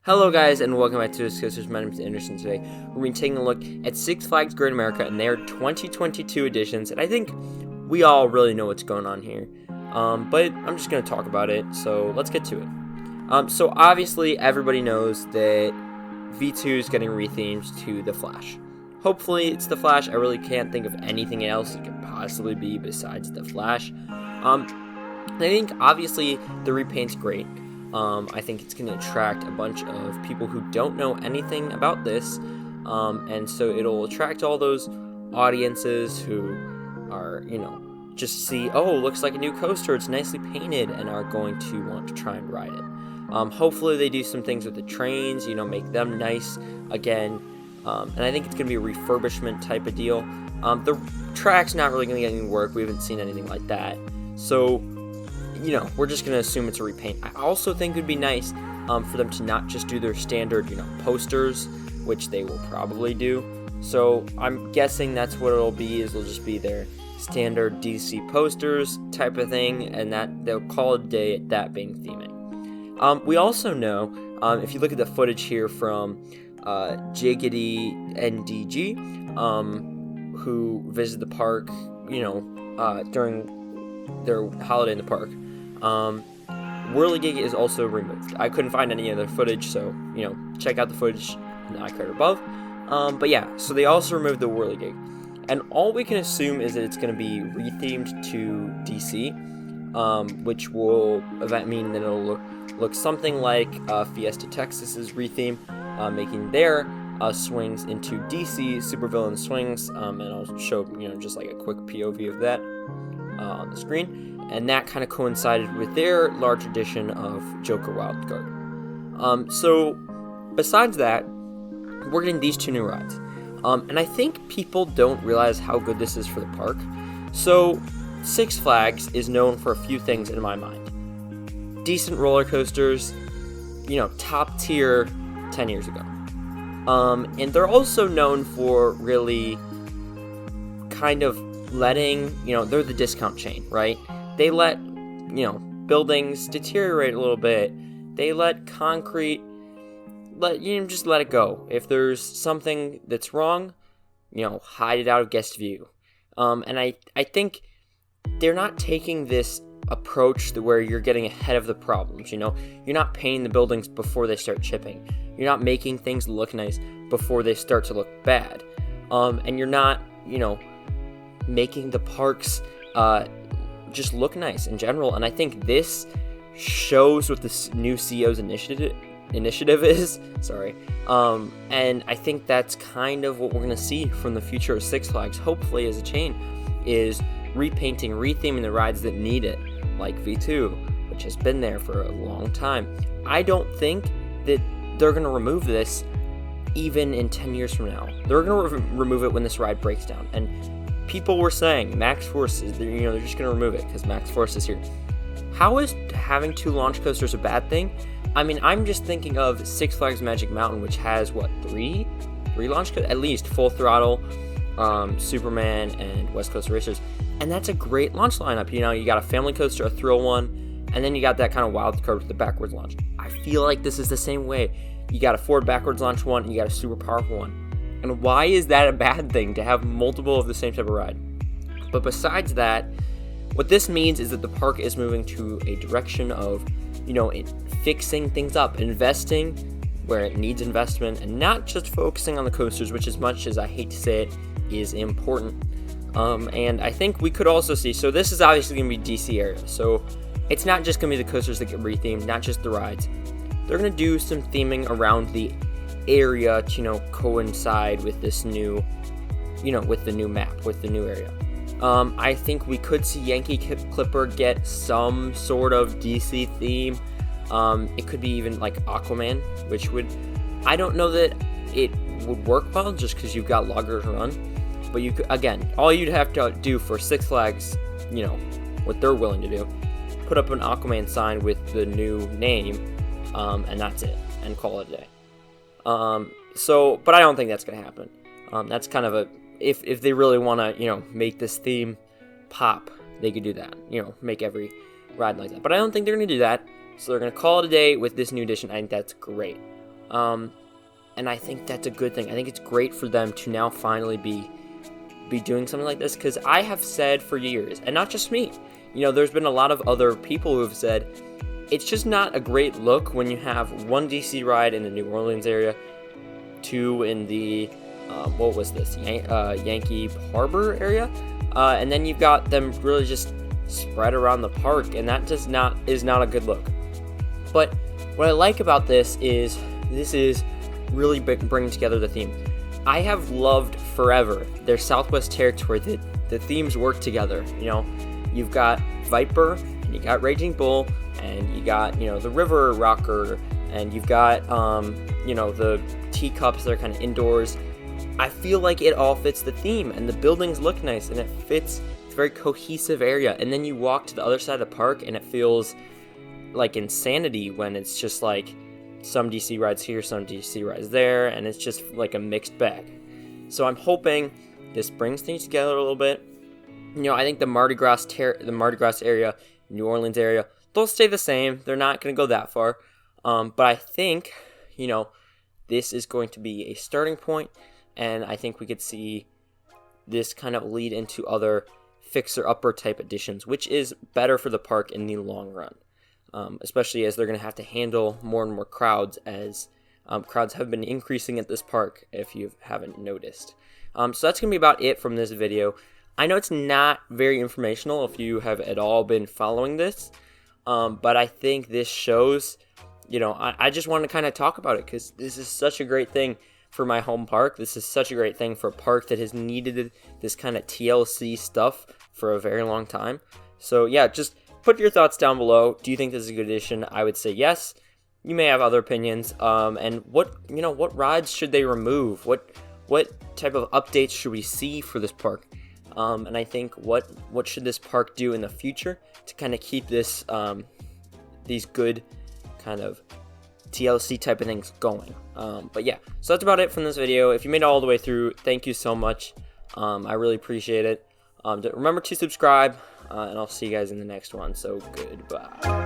Hello guys, and welcome back to Discussers. My name is Anderson. Today we're going to be taking a look at Six Flags Great America and their 2022 editions, and I think we all really know what's going on here, but I'm just going to talk about it, so let's get to it. So obviously everybody knows that V2 is getting rethemed to the Flash. Hopefully it's the Flash. I really can't think of anything else it could possibly be besides the Flash. I think obviously the repaint's great. I think it's going to attract a bunch of people who don't know anything about this, and so it'll attract all those audiences who are, just see, oh, looks like a new coaster, it's nicely painted, and are going to want to try and ride it. Hopefully they do some things with the trains, make them nice again, and I think it's going to be a refurbishment type of deal. The track's not really going to get any work, we haven't seen anything like that, so we're just going to assume it's a repaint. I also think it would be nice for them to not just do their standard, posters, which they will probably do. So I'm guessing that's what it'll be, is it'll just be their standard DC posters type of thing, and that they'll call it a day at that being theming. We also know, if you look at the footage here from JiggidyNDG, who visited the park, during their holiday in the park, Whirligig is also removed. I couldn't find any other footage, so check out the footage in the iCard above. But yeah, so they also removed the Whirligig, and all we can assume is that it's going to be rethemed to DC, which will mean that it'll look something like Fiesta Texas's retheme, making their swings into DC supervillain swings, and I'll show just like a quick POV of that on the screen. And that kind of coincided with their large edition of Joker Wildcard. So, besides that, we're getting these two new rides. And I think people don't realize how good this is for the park. So, Six Flags is known for a few things in my mind. Decent roller coasters, top tier 10 years ago. And they're also known for really kind of letting, they're the discount chain, right? They let, buildings deteriorate a little bit. They let concrete, just let it go. If there's something that's wrong, hide it out of guest view. And I think they're not taking this approach where you're getting ahead of the problems, You're not painting the buildings before they start chipping. You're not making things look nice before they start to look bad. And you're not, making the parks just look nice in general, and I think this shows what this new CEO's initiative is. Sorry, and I think that's kind of what we're gonna see from the future of Six Flags. Hopefully, as a chain, is repainting, retheming the rides that need it, like V2, which has been there for a long time. I don't think that they're gonna remove this even in 10 years from now. They're gonna remove it when this ride breaks down, and people were saying Max Force is, they're just going to remove it because Max Force is here. How is having two launch coasters a bad thing? I mean, I'm just thinking of Six Flags Magic Mountain, which has three launch coasters, at least Full Throttle, Superman, and West Coast Racers, and that's a great launch lineup. You got a family coaster, a thrill one, and then you got that kind of wild card with the backwards launch. I feel like this is the same way. You got a Ford backwards launch one, and you got a super powerful one. And why is that a bad thing to have multiple of the same type of ride? But besides that, what this means is that the park is moving to a direction of, fixing things up, investing where it needs investment, and not just focusing on the coasters, which, as much as I hate to say it, is important. And I think we could also see, so this is obviously going to be DC area, so it's not just going to be the coasters that get rethemed, not just the rides. They're going to do some theming around the area to coincide with this new with the new map, with the new area. I think we could see Yankee Clipper get some sort of DC theme. It could be even like Aquaman, which I don't know that it would work well just because you've got Loggers Run, but you could, again, all you'd have to do for Six Flags, what they're willing to do, put up an Aquaman sign with the new name, and that's it, and call it a day. But I don't think that's going to happen. That's kind of if they really want to, make this theme pop, they could do that, make every ride like that. But I don't think they're going to do that, so they're going to call it a day with this new edition. I think that's great. And I think that's a good thing. I think it's great for them to now finally be doing something like this, because I have said for years, and not just me, there's been a lot of other people who have said it's just not a great look when you have one DC ride in the New Orleans area, two in the what was this, Yankee Harbor area, and then you've got them really just spread around the park, and that is not a good look. But what I like about this is really bringing together the theme. I have loved forever their Southwest Territory. The themes work together. You've got Viper, and you got Raging Bull, and you got the River Rocker, and you've got the teacups that are kind of indoors. I feel like it all fits the theme, and the buildings look nice, and it fits. It's a very cohesive area. And then you walk to the other side of the park, and it feels like insanity when it's just like some DC rides here, some DC rides there, and it's just like a mixed bag. So I'm hoping this brings things together a little bit. I think the Mardi Gras area, New Orleans area, they'll stay the same. They're not going to go that far. But I think, this is going to be a starting point, and I think we could see this kind of lead into other fixer-upper type additions, which is better for the park in the long run. Especially as they're going to have to handle more and more crowds, as crowds have been increasing at this park, if you haven't noticed. So that's going to be about it from this video. I know it's not very informational if you have at all been following this, but I think this shows, I just want to kind of talk about it, because this is such a great thing for my home park. This is such a great thing for a park that has needed this kind of TLC stuff for a very long time. So yeah, just put your thoughts down below. Do you think this is a good addition? I would say yes. You may have other opinions. And what rides should they remove? What type of updates should we see for this park? And I think what should this park do in the future to kind of keep this these good kind of TLC type of things going? But yeah, so that's about it from this video. If you made it all the way through, thank you so much. I really appreciate it. Remember to subscribe. And I'll see you guys in the next one. So goodbye.